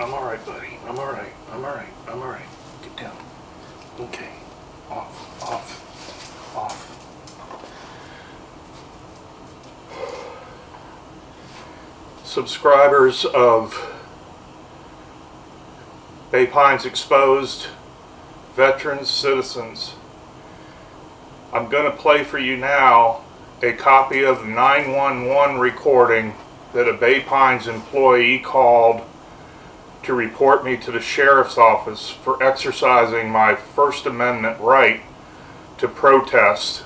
I'm all right, buddy. I'm all right. I'm all right. I'm all right. Get down. Okay. Off. Off. Off. Subscribers of Bay Pines Exposed, veterans, citizens, I'm going to play for you now a copy of the 911 recording that a Bay Pines employee called to report me to the sheriff's office for exercising my First Amendment right to protest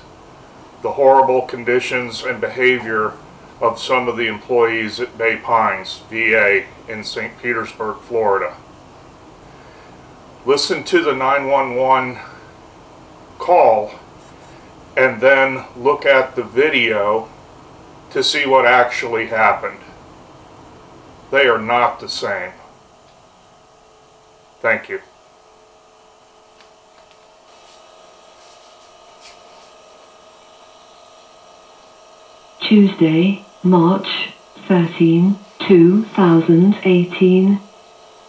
the horrible conditions and behavior of some of the employees at Bay Pines VA in St. Petersburg, Florida. Listen to the 911 call and then look at the video to see what actually happened. They are not the same. Thank you. Tuesday, March 13, 2018,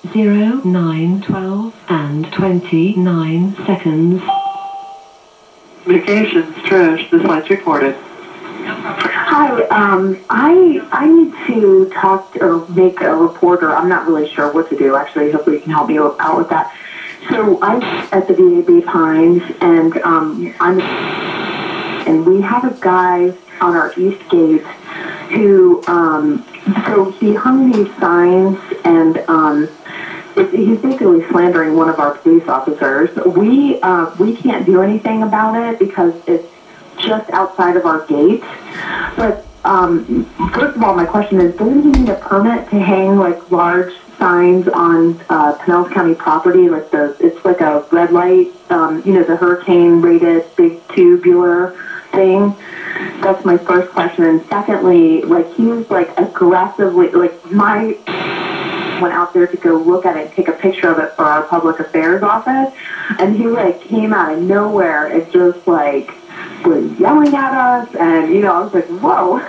09:12 and 29 seconds. Communications, Trish, this line's recorded. Hi, I need to talk or make a report, or I'm not really sure what to do, actually. Hopefully you can help me out with that. So I'm at the VA Bay Pines, and we have a guy on our east gate who, so he hung these signs, and he's basically slandering one of our police officers. We can't do anything about it because it's just outside of our gate. But first of all, my question is, doesn't he need a permit to hang like large signs on Pinellas County property? Like it's like a red light, you know, the hurricane rated big tubular thing. That's my first question. And secondly, like he was like aggressively, like went out there to go look at it and take a picture of it for our public affairs office, and he like came out of nowhere and just like was yelling at us, and you know, I was like, whoa.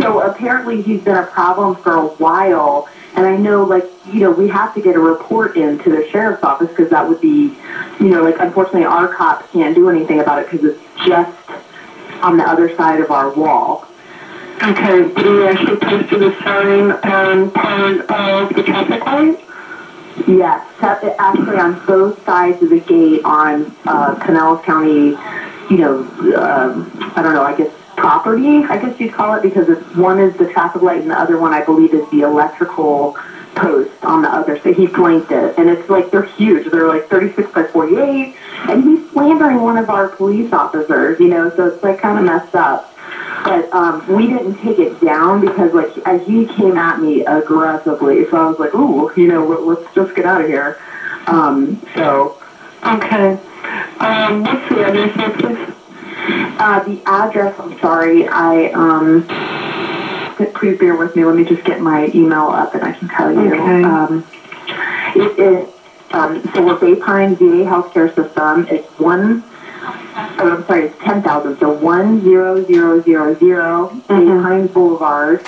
So apparently he's been a problem for a while, and I know, like, you know, we have to get a report into the sheriff's office because that would be, you know, like, unfortunately our cops can't do anything about it because it's just on the other side of our wall. Okay, did he actually posted a sign on part of the traffic light? Yes, actually on both sides of the gate on Pinellas County, you know, I don't know, I guess property, I guess you'd call it, because one is the traffic light and the other one, I believe, is the electrical post on the other. So he flanked it, and it's like, they're huge. They're like 36 by 48, and he's slandering one of our police officers, you know, so it's like kind of messed up. But we didn't take it down because, like, he came at me aggressively. So I was like, ooh, you know, let's just get out of here. So. Okay. What's the address, please? The address, I'm sorry, please bear with me. Let me just get my email up and I can tell you. Okay. It is, so we're Bay Pines VA Healthcare System. It's it's 10,000, so 10000 Bay Pines Boulevard,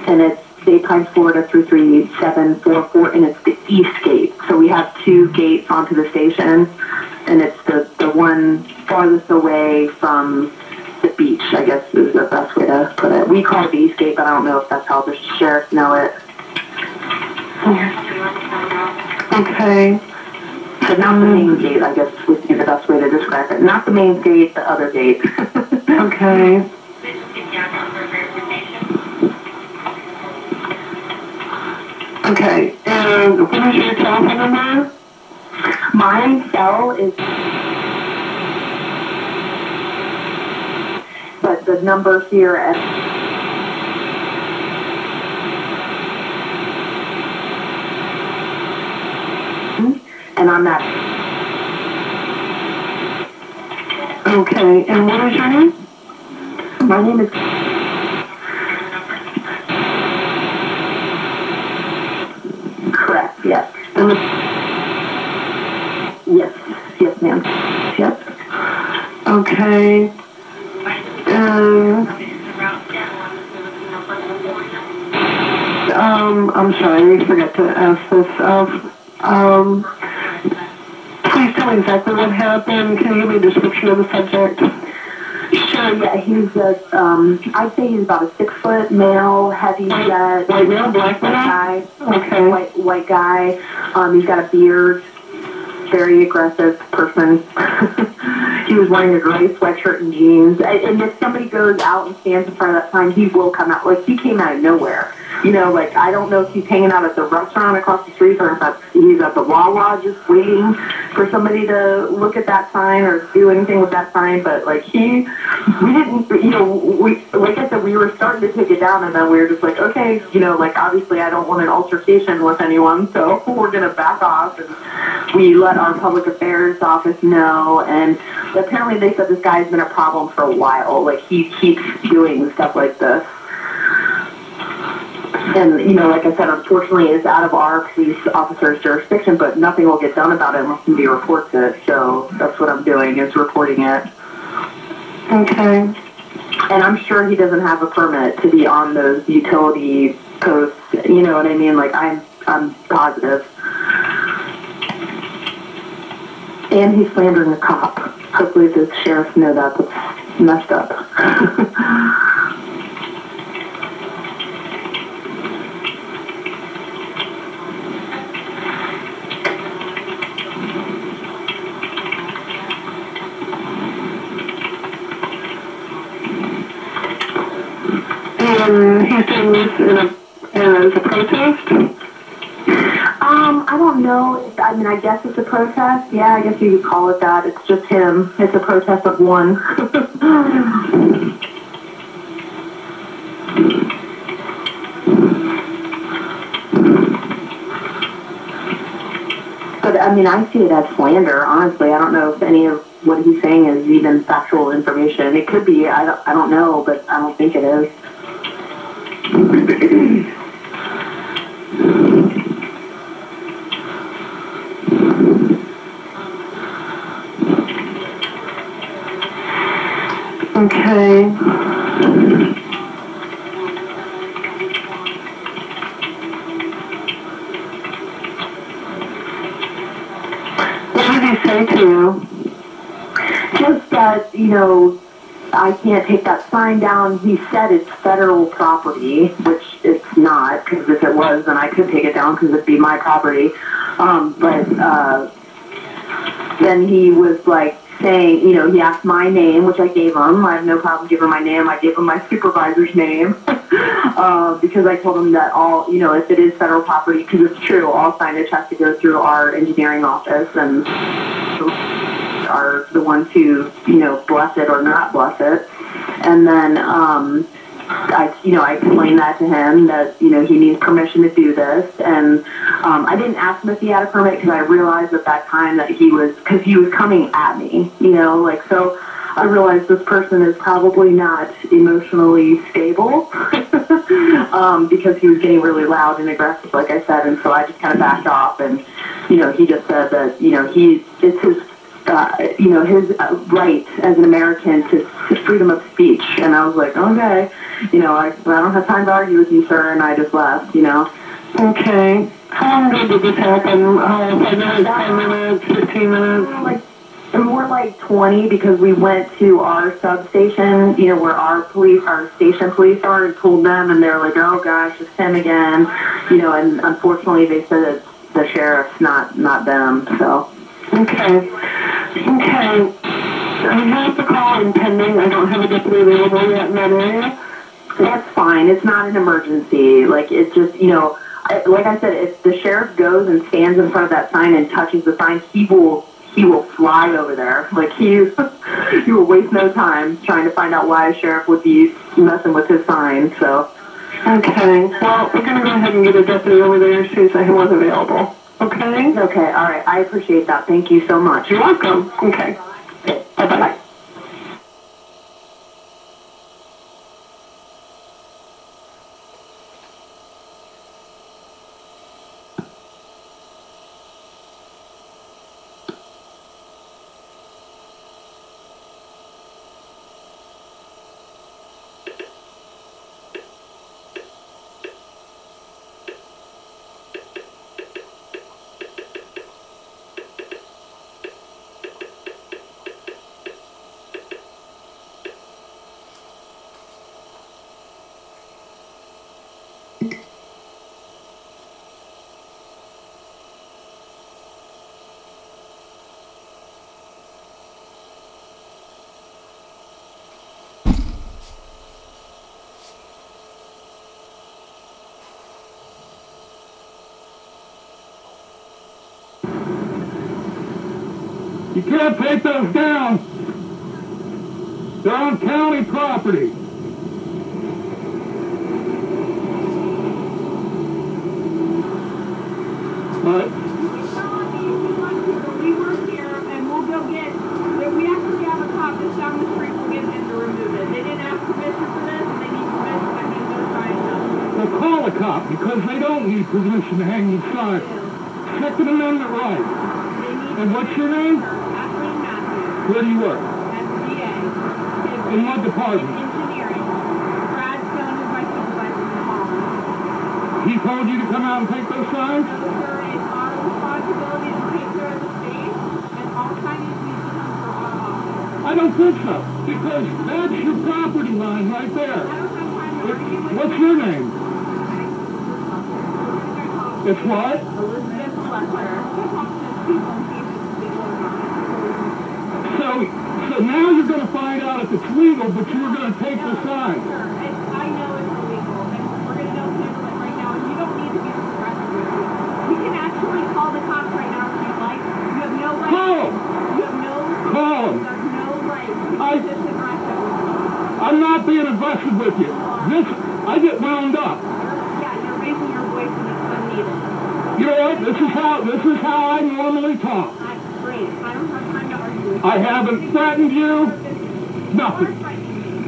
and it's Bay Pines, Florida 33744, and it's the east gate. So we have two gates onto the station, and it's the one farthest away from the beach, I guess is the best way to put it. We call it the east gate, but I don't know if that's how the sheriffs know it. Okay. But not the main gate, I guess would be the best way to describe it. Not the main gate, the other gate. Okay. Okay, and what is your telephone number? My cell is... But the number here at... And I'm not... Okay, and what is your name? My name is... Correct, yes. Yes, ma'am. Yep. Okay. I'm sorry, I forgot to ask this. Please tell me exactly what happened. Can you give me a description of the subject? Sure, yeah, he's I'd say he's about a 6 foot male, heavy set. White male, black male? Guy. Okay. White guy. He's got a beard. Very aggressive person. He was wearing a gray sweatshirt and jeans. And if somebody goes out and stands in front of that sign, he will come out. Like, he came out of nowhere. You know, like, I don't know if he's hanging out at the restaurant across the street or if he's at the Wawa just waiting for somebody to look at that sign or do anything with that sign. But, like, we didn't, you know, like I said, we were starting to take it down, and then we were just like, okay, you know, like, obviously I don't want an altercation with anyone, so we're going to back off. And we let our public affairs office know, and apparently they said this guy's been a problem for a while. Like, he keeps doing stuff like this. And, you know, like I said, unfortunately, it's out of our police officer's jurisdiction, but nothing will get done about it unless somebody reports it. So that's what I'm doing, is reporting it. Okay. And I'm sure he doesn't have a permit to be on those utility posts. You know what I mean? Like, I'm positive. And he's slandering a cop. Hopefully the sheriffs know that. That's messed up. And he's doing this as a protest? I don't know. I mean, I guess it's a protest. Yeah, I guess you could call it that. It's just him. It's a protest of one. But, I mean, I see it as slander, honestly. I don't know if any of what he's saying is even factual information. It could be. I don't know, but I don't think it is. Okay. What did he say to you? Just that, you know, I can't take that sign down. He said it's federal property, which it's not, because if it was, then I could take it down because it'd be my property. But then he was like saying, you know, he asked my name, which I gave him. I have no problem giving my name. I gave him my supervisor's name because I told him that all, you know, if it is federal property, because it's true, all signage has to go through our engineering office and are the ones who, you know, bless it or not bless it. And then I explained that to him that, you know, he needs permission to do this. And I didn't ask him if he had a permit because I realized at that time that he was coming at me, you know, like, so I realized this person is probably not emotionally stable because he was getting really loud and aggressive, like I said. And so I just kind of backed off, and, you know, he just said that, you know, it's his you know, his right as an American to freedom of speech. And I was like, okay, you know, I don't have time to argue with you, sir, and I just left, you know. Okay. How long ago did this happen? 5 minutes, 10 minutes, 15 minutes? More like 20, because we went to our substation, you know, where our station police are, and told them, and they're like, oh gosh, it's him again, you know, and unfortunately they said it's the sheriff, not them, so. Okay. I have the call in pending. I don't have a deputy available yet in that area. That's fine. It's not an emergency. Like, it's just, you know, like I said, if the sheriff goes and stands in front of that sign and touches the sign, he will fly over there. Like, he will waste no time trying to find out why a sheriff would be messing with his sign, so. Okay. Well, we're going to go ahead and get a deputy over there as soon as I have one available. Okay? Okay, all right. I appreciate that. Thank you so much. You're welcome. Okay. Bye-bye. You can't take those down. They're on county property. But We work here and we'll go get, we actually have a cop that's down the street, we'll get him to remove it. They didn't ask permission for this, and they need permission to hang those signs up. well, call a cop because they don't need permission to hang the sign. Second Amendment right. They need. And what's your name? Kathleen Matthews, Where do you work? SBA. In what department? Engineering. Brad Stone is my supervisor in the hall. He told you to come out and take those signs? So, sir, it's our responsibility to take care of the space, and all signage needs to come from our office. I don't think so, because that's your property line right there. I don't have time to argue with What's your name? you. It's what? Elizabeth Fletcher. People in cases legal or not. So now you're going to find out if it's legal, but you're going to take the sign. Sure, I know it's illegal, and we're going to go handle it right now, and you don't need to be aggressive with me. We can actually call the cops right now if you'd like. You have no right. Call 'em. You have no. Call 'em. You have no right to be this aggressive with me. I'm not being aggressive with you. I get wound up. Yeah, you're raising your voice and it's unneeded. You know what? This is how I normally talk. Great. I don't have time to argue with you. I haven't threatened you. Nothing.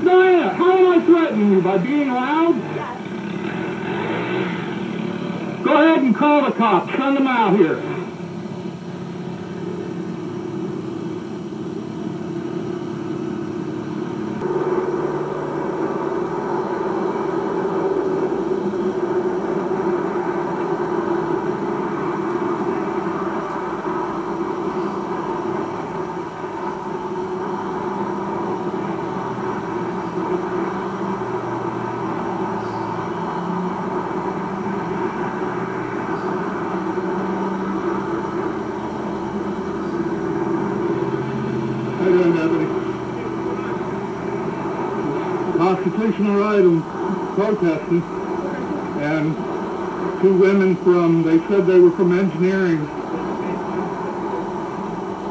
No, yeah. How am I threatening you? By being loud? Yes. Go ahead and call the cops. Send them out here. How you doing, Deputy? Constitutional right of protesting, and two women they said they were from engineering.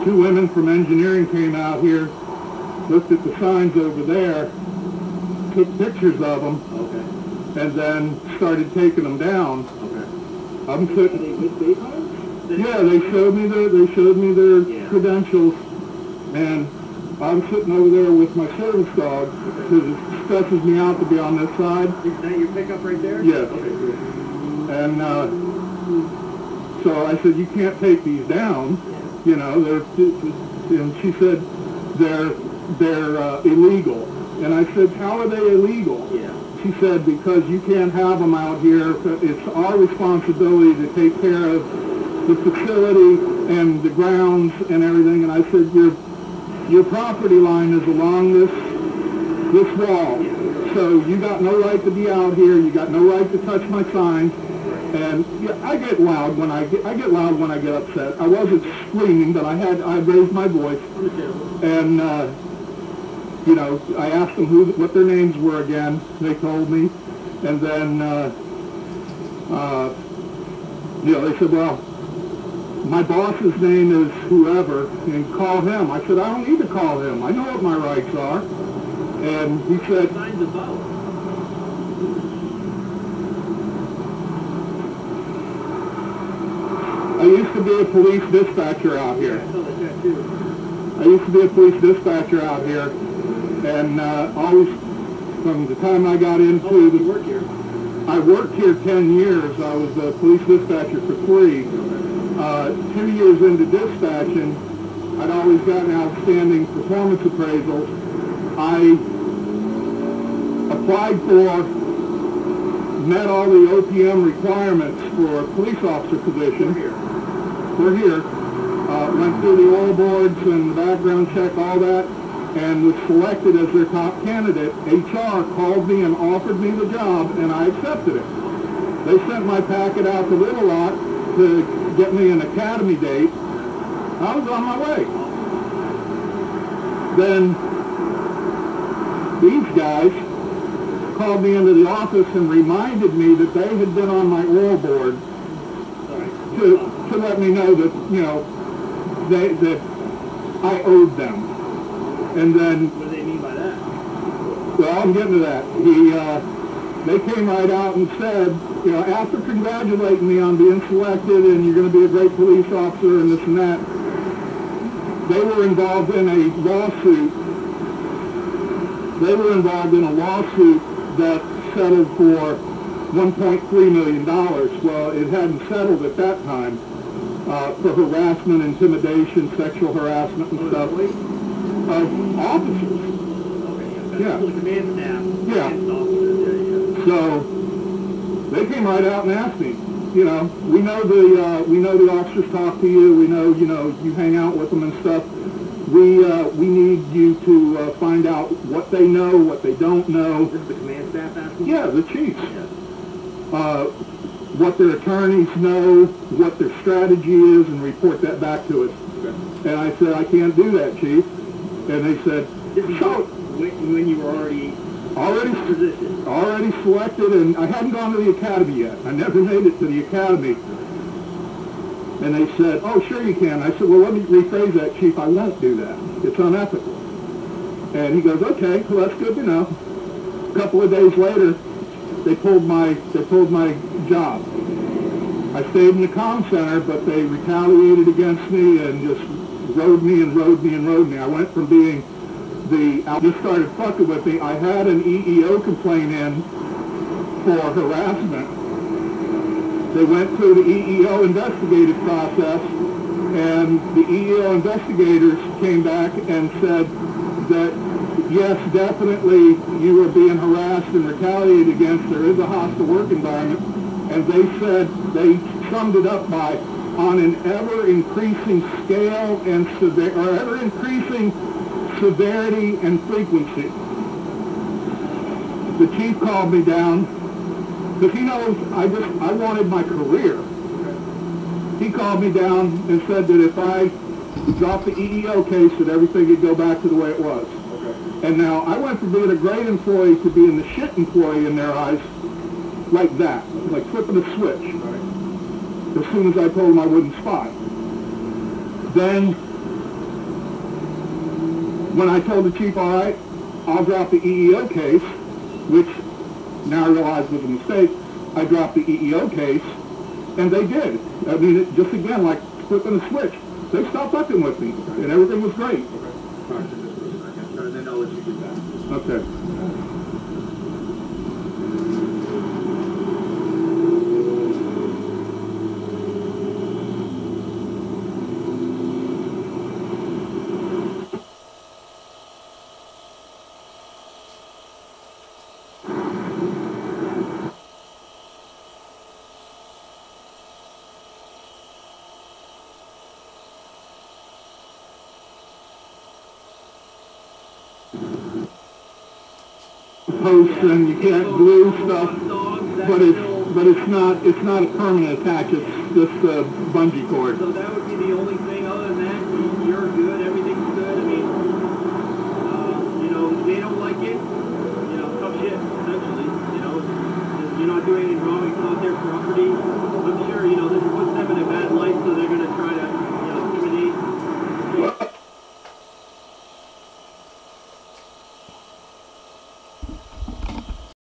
Two women from engineering came out here, looked at the signs over there, took pictures of them, and then started taking them down. I'm sitting. Yeah, they showed me their credentials. And I'm sitting over there with my service dog because it stresses me out to be on this side. Is that your pickup right there? Yes. Okay, good. And so I said, you can't take these down. You know, and she said, they're illegal. And I said, how are they illegal? Yeah. She said, because you can't have them out here. It's our responsibility to take care of the facility and the grounds and everything. And I said, your property line is along this wall, so you got no right to be out here. You got no right to touch my signs. And yeah, I get loud when I get upset. I wasn't screaming, but I raised my voice. And you know, I asked them what their names were again. They told me, and then you know, they said, well, my boss's name is whoever, and call him. I said, I don't need to call him. I know what my rights are. And he said, Signs about. I used to be a police dispatcher out here. I saw the tattoo. I used to be a police dispatcher out here, and always, from the time I got into How long did you work here? I worked here 10 years. I was a police dispatcher for 3. 2 years into dispatching, I'd always gotten outstanding performance appraisals. I applied for, met all the OPM requirements for a police officer position. We're here. Went through the oil boards and the background check, all that, and was selected as their top candidate. HR called me and offered me the job, and I accepted it. They sent my packet out to Little Rock to get me an academy date. I was on my way. Then these guys called me into the office and reminded me that they had been on my oil board to let me know that, you know, that I owed them. And then, What do they mean by that? well, I'm getting to that. They came right out and said, you know, after congratulating me on being selected and you're going to be a great police officer and this and that, they were involved in a lawsuit. They were involved in a lawsuit that settled for $1.3 million. Well, it hadn't settled at that time for harassment, intimidation, sexual harassment and stuff of officers. Yeah. The command staff. Yeah. Command officers, yeah. So they came right out and asked me, you know, we know the officers talk to you. We know, you know, you hang out with them and stuff. We need you to find out what they know, what they don't know. This is the command staff asking? Yeah, the chiefs. Yeah. What their attorneys know, what their strategy is, and report that back to us. Okay. And I said, I can't do that, chief. And they said, This is so when you were already positioned. already selected, and I hadn't gone to the academy yet. I never made it to the academy. And they said, oh, sure you can. I said, well, let me rephrase that, chief. I won't do that. It's unethical. And he goes, okay, well, that's good to know. A couple of days later, they pulled my job. I stayed in the comm center, but they retaliated against me and just rode me and rode me and rode me. I went from being just started fucking with me. I had an EEO complaint in for harassment. They went through the EEO investigative process, and the EEO investigators came back and said that, yes, definitely you are being harassed and retaliated against. There is a hostile work environment. And they said, they summed it up by, on an ever-increasing scale and ever-increasing severity and frequency. The chief called me down, because he knows I wanted my career. He called me down and said that if I dropped the EEO case, that everything would go back to the way it was. Okay. And now I went from being a great employee to being the shit employee in their eyes, like that, like flipping a switch. Right. As soon as I told him I wouldn't spy. Then, when I told the chief, all right, I'll drop the EEO case, which now I realize was a mistake, I dropped the EEO case, and they did. I mean, it, just again, like flipping a switch. They stopped fucking with me, and everything was great. Okay. All right, so just for a second. And then I'll let you do that. Okay. Posts and you can't glue stuff, but it's not a permanent attach. It's just a bungee cord. So that would be the only thing. Other than that, you're good. Everything's good. I mean, you know, if they don't like it, you know, tough shit. Essentially, you know, you're not doing anything wrong. It's not their property. I'm sure, you know, this puts them in a bad light, so they're gonna